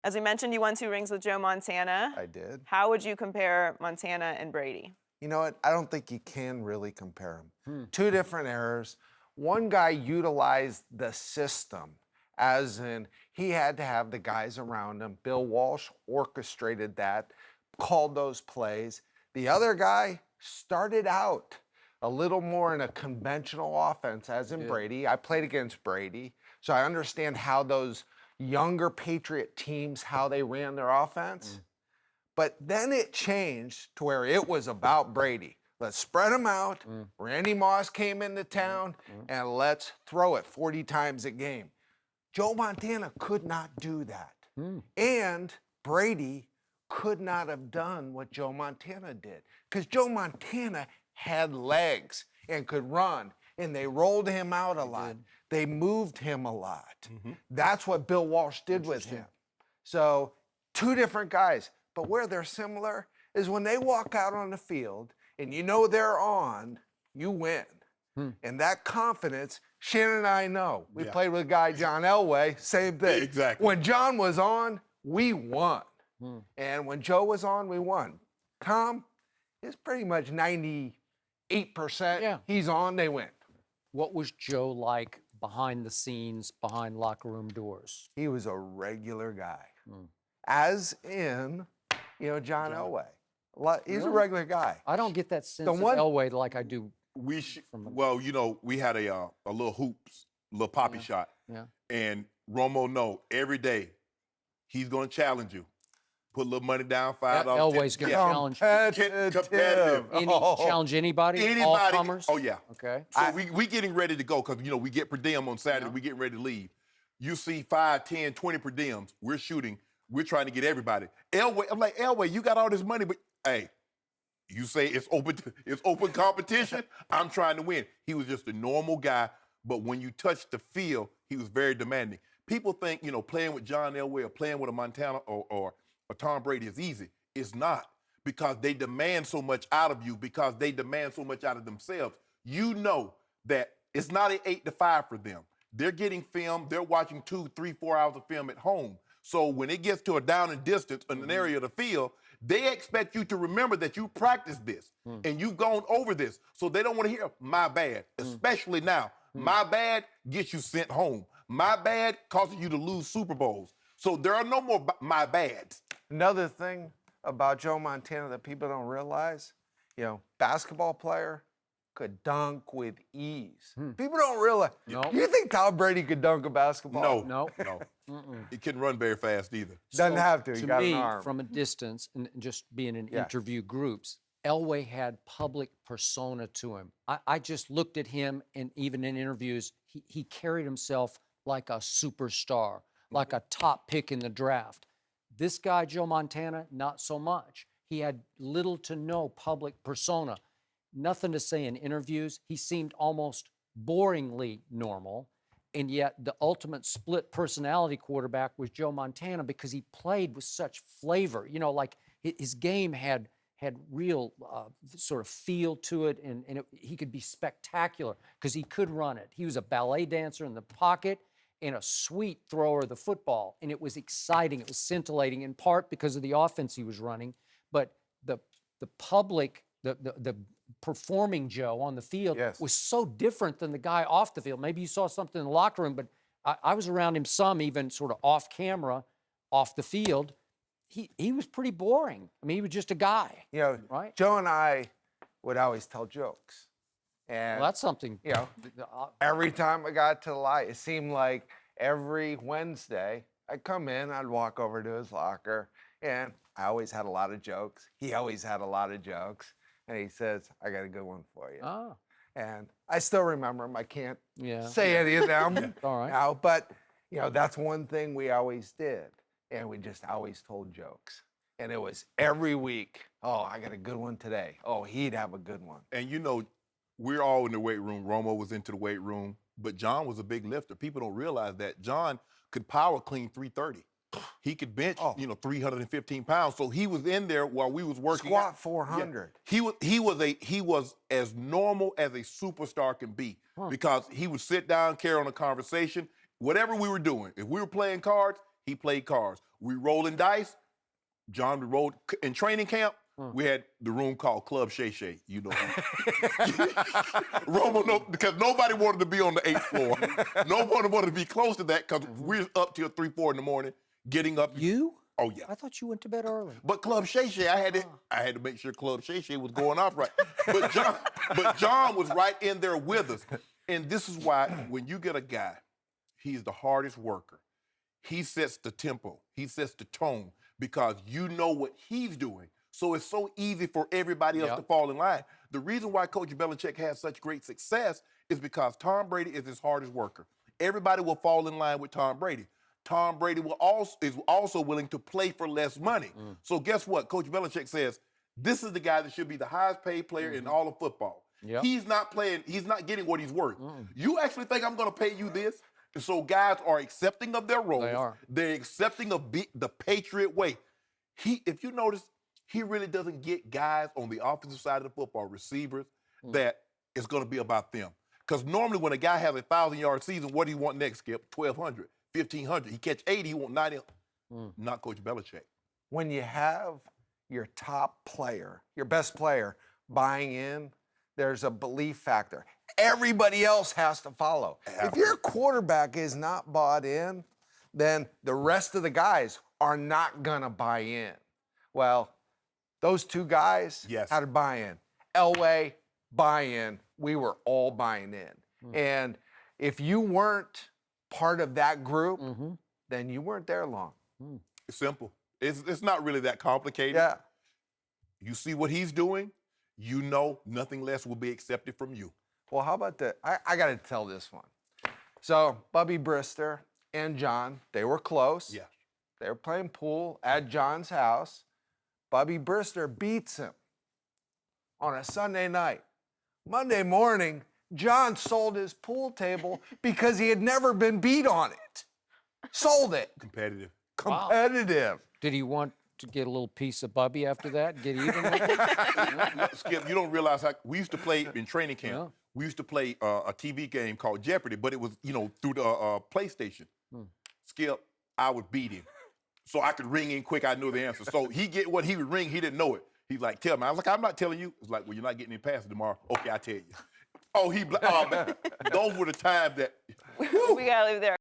As we mentioned, you won 2 rings with Joe Montana. I did. How would you compare Montana and Brady? You know what? I don't think you can really compare them. Two different eras. One guy utilized the system, as in he had to have the guys around him. Bill Walsh orchestrated that, called those plays. The other guy started out a little more in a conventional offense, as in Brady. I played against Brady, so I understand how those younger Patriot teams, how they ran their offense. But then it changed to where it was about Brady. Let's spread them out. Randy Moss came into town, and let's throw it 40 times a game. Joe Montana could not do that. And Brady could not have done what Joe Montana did, because Joe Montana had legs and could run, and they rolled him out a lot. They moved him a lot. That's what Bill Walsh did with him. So, two different guys. But where they're similar is when they walk out on the field and you know they're on, you win. And that confidence, Shannon and I know. We played with a guy, John Elway, same thing. Exactly. When John was on, we won. And when Joe was on, we won. Tom is pretty much 98%. He's on, they win. What was Joe like behind the scenes, behind locker room doors? He was a regular guy. As in, John Elway. He's a regular guy. I don't get that sense of Elway like I do. Well, we had a little hoops, little poppy shot. And Romo every day he's going to challenge you. Put a little money down, $5. Elway's going to challenge you. Competitive. Challenge anybody? Anybody. All comers? Oh, yeah. Okay. So we getting ready to go because, we get per diem on Saturday. We getting ready to leave. You see 5, 10, 20 per diems. We're shooting. We're trying to get everybody. Elway, I'm like, Elway, you got all this money, but hey, you say it's open competition. I'm trying to win. He was just a normal guy, but when you touch the field, he was very demanding. People think, playing with John Elway or playing with a Montana or Tom Brady is easy. It's not, because they demand so much out of you, because they demand so much out of themselves. You know that it's not an 8 to 5 for them. They're getting film. They're watching 2, 3, 4 hours of film at home. So when it gets to a down and distance in an area of the field, they expect you to remember that you practiced this and you've gone over this. So they don't want to hear my bad, especially now. My bad gets you sent home. My bad causes you to lose Super Bowls. So there are no more my bads. Another thing about Joe Montana that people don't realize, basketball player could dunk with ease. People don't realize. No. You think Tom Brady could dunk a basketball? No. He couldn't run very fast either. Doesn't have to. He To got me, an arm. from a distance, and just being in interview groups, Elway had public persona to him. I just looked at him, and even in interviews, he carried himself like a superstar, like a top pick in the draft. This guy, Joe Montana, not so much. He had little to no public persona. Nothing to say in interviews. He seemed almost boringly normal. And yet the ultimate split personality quarterback was Joe Montana, because he played with such flavor. Like his game had real sort of feel to it, and he could be spectacular because he could run it. He was a ballet dancer in the pocket and a sweet thrower of the football. And it was exciting. It was scintillating, in part because of the offense he was running. But the public, the performing Joe on the field was so different than the guy off the field. Maybe you saw something in the locker room, but I was around him some, even sort of off camera, off the field. He was pretty boring. I mean, he was just a guy. Right? Joe and I would always tell jokes. And Well, that's something. every time I got to the light, it seemed like every Wednesday, I'd come in, I'd walk over to his locker, and I always had a lot of jokes. He always had a lot of jokes. And he says, I got a good one for you. Oh. And I still remember them. I can't Yeah. say any of them All right. now, but that's one thing we always did. And we just always told jokes. And it was every week, oh, I got a good one today. Oh, he'd have a good one. And we're all in the weight room. Romo was into the weight room, but John was a big lifter. People don't realize that. John could power clean 330. He could bench, 315 pounds. So he was in there while we was working. Squat 400. Yeah. He was as normal as a superstar can be, because he would sit down, carry on a conversation, whatever we were doing. If we were playing cards, He played cards. We rolling dice. John, we rolled in training camp. We had the room called Club Shay Shay, you know. Because nobody wanted to be on the 8th floor. Nobody wanted to be close to that because we're up till 3, 4 in the morning, getting up. You? Oh yeah. I thought you went to bed early. But Club Shay Shay, I had to make sure Club Shay Shay was going off right. But John was right in there with us. And this is why when you get a guy, he's the hardest worker. He sets the tempo. He sets the tone because you know what he's doing. So it's so easy for everybody else to fall in line. The reason why Coach Belichick has such great success is because Tom Brady is his hardest worker. Everybody will fall in line with Tom Brady. Tom Brady is also willing to play for less money. So guess what? Coach Belichick says, this is the guy that should be the highest paid player in all of football. Yep. He's not getting what he's worth. You actually think I'm going to pay you this? And so guys are accepting of their roles. They are. They're accepting of the Patriot way. If you notice, he really doesn't get guys on the offensive side of the football, receivers, that it's going to be about them. Because normally when a guy has a 1,000-yard season, what do you want next, Skip? 1,200, 1,500. He catch 80, he want 90. Not Coach Belichick. When you have your top player, your best player, buying in, there's a belief factor. Everybody else has to follow. If your quarterback is not bought in, then the rest of the guys are not going to buy in. Well, those two guys had to buy in. Elway, buy in. We were all buying in. And if you weren't part of that group, then you weren't there long. It's simple. It's not really that complicated. Yeah. You see what he's doing, you know nothing less will be accepted from you. Well, how about I got to tell this one. So, Bubby Brister and John, they were close. Yeah. They were playing pool at John's house. Bubby Brister beats him on a Sunday night. Monday morning, John sold his pool table because he had never been beat on it. Sold it. Competitive. Competitive. Did he want to get a little piece of Bubby after that? Get even with him? Skip, you don't realize how we used to play in training camp. Yeah. We used to play a TV game called Jeopardy, but it was, through the PlayStation. Skip, I would beat him. So I could ring in quick, I knew the answer. So he get what he would ring, he didn't know it. He's like, tell me. I was like, I'm not telling you. It's like, well, you're not getting any passes tomorrow. Okay, I tell you. Man. Those were the times that We got to leave there.